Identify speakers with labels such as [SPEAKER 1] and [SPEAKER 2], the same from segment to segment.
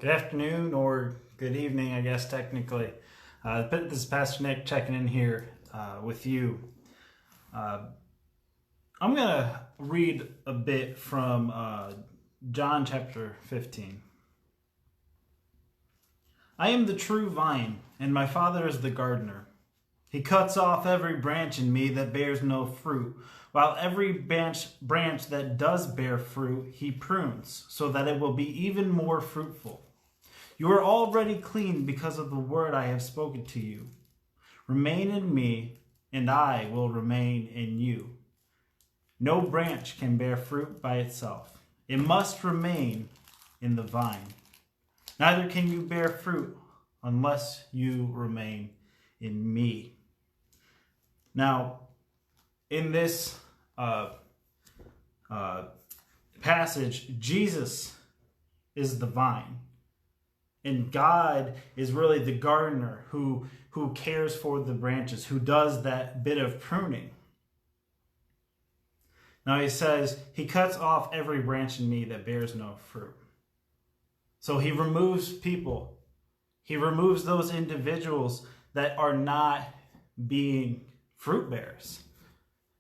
[SPEAKER 1] Good afternoon or good evening, I guess, technically. This is Pastor Nick checking in here with you. Uh, I'm going to read a bit from John chapter 15. I am the true vine, and my Father is the gardener. He cuts off every branch in me that bears no fruit, while every branch that does bear fruit, he prunes, so that it will be even more fruitful. You are already clean because of the word I have spoken to you. Remain in me, and I will remain in you. No branch can bear fruit by itself. It must remain in the vine. Neither can you bear fruit unless you remain in me. Now, in this passage, Jesus is the vine. And God is really the gardener who cares for the branches, who does that bit of pruning. Now he says, he cuts off every branch in me that bears no fruit. So he removes people. He removes those individuals that are not being fruit bearers.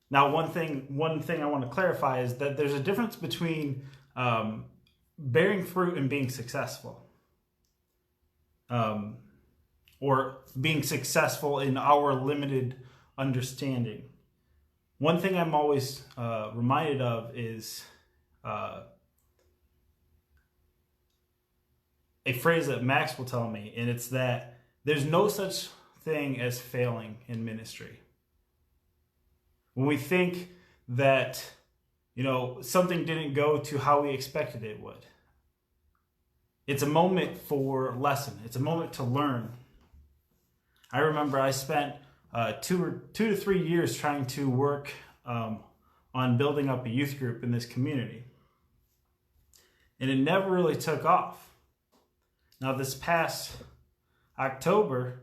[SPEAKER 1] Now, one thing I want to clarify is that there's a difference between bearing fruit and being successful. Or being successful in our limited understanding. One thing I'm always reminded of is a phrase that Max will tell me, and it's that there's no such thing as failing in ministry. When we think that, something didn't go to how we expected it would, it's a moment for lesson. It's a moment to learn. I remember I spent 2 to 3 years trying to work on building up a youth group in this community. And it never really took off. Now this past October,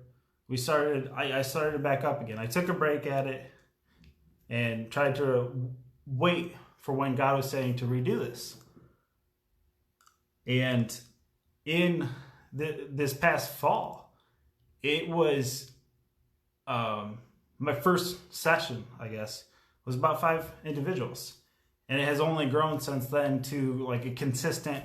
[SPEAKER 1] I started back up again. I took a break at it and tried to wait for when God was saying to redo this. And in this past fall, it was my first session, I guess, was about 5 individuals. And it has only grown since then to like a consistent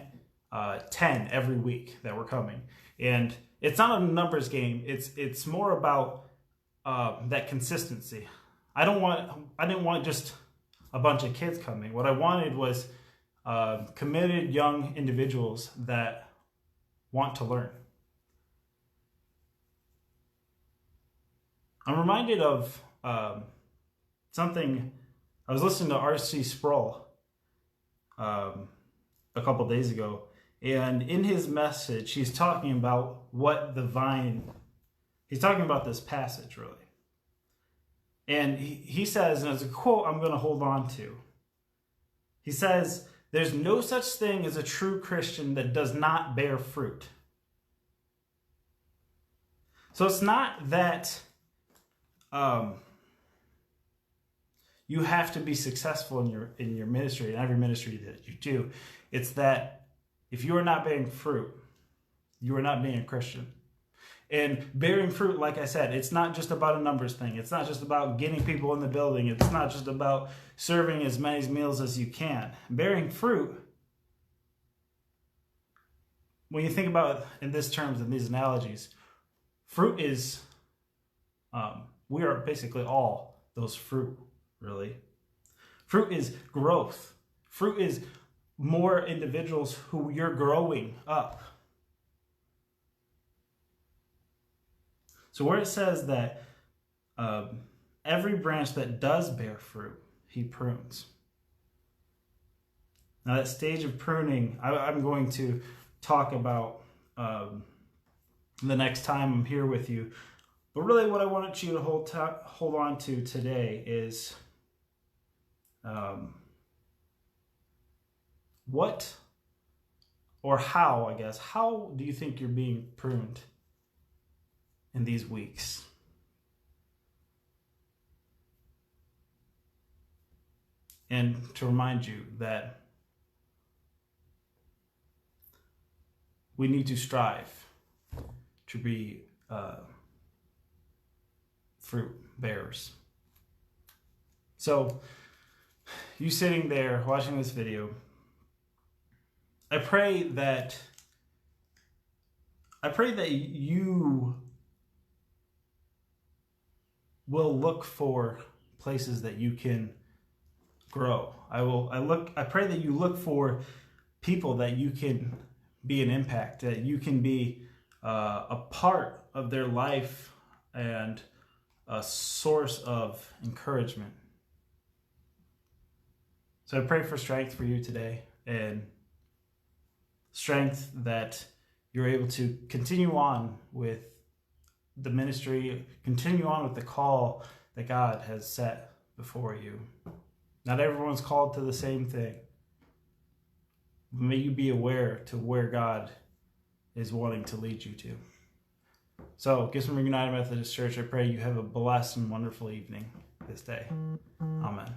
[SPEAKER 1] 10 every week that were coming. And it's not a numbers game. It's more about that consistency. I didn't want just a bunch of kids coming. What I wanted was committed young individuals that want to learn. I'm reminded of something. I was listening to R.C. Sproul a couple days ago, and in his message, he's talking about he's talking about this passage, really. And he says, and it's a quote I'm going to hold on to. He says, "There's no such thing as a true Christian that does not bear fruit." So it's not that you have to be successful in your ministry, in every ministry that you do. It's that if you are not bearing fruit, you are not being a Christian. And bearing fruit, like I said, it's not just about a numbers thing. It's not just about getting people in the building. It's not just about serving as many meals as you can. Bearing fruit, when you think about it in these terms and these analogies, fruit is, we are basically all those fruit, really. Fruit is growth. Fruit is more individuals who you're growing up. So where it says that every branch that does bear fruit, he prunes. Now that stage of pruning, I'm going to talk about the next time I'm here with you. But really what I wanted you to hold on to today is what or how, I guess, how do you think you're being pruned in these weeks? And to remind you that we need to strive to be fruit bearers. So, you sitting there watching this video, I pray that you will look for places that you can grow. I pray that you look for people that you can be an impact, that you can be a part of their life and a source of encouragement. So I pray for strength for you today, and strength that you're able to continue on with the ministry, continue on with the call that God has set before you. Not everyone's called to the same thing. May you be aware to where God is wanting to lead you to. So, Gibson United Methodist Church, I pray you have a blessed and wonderful evening this day. Amen.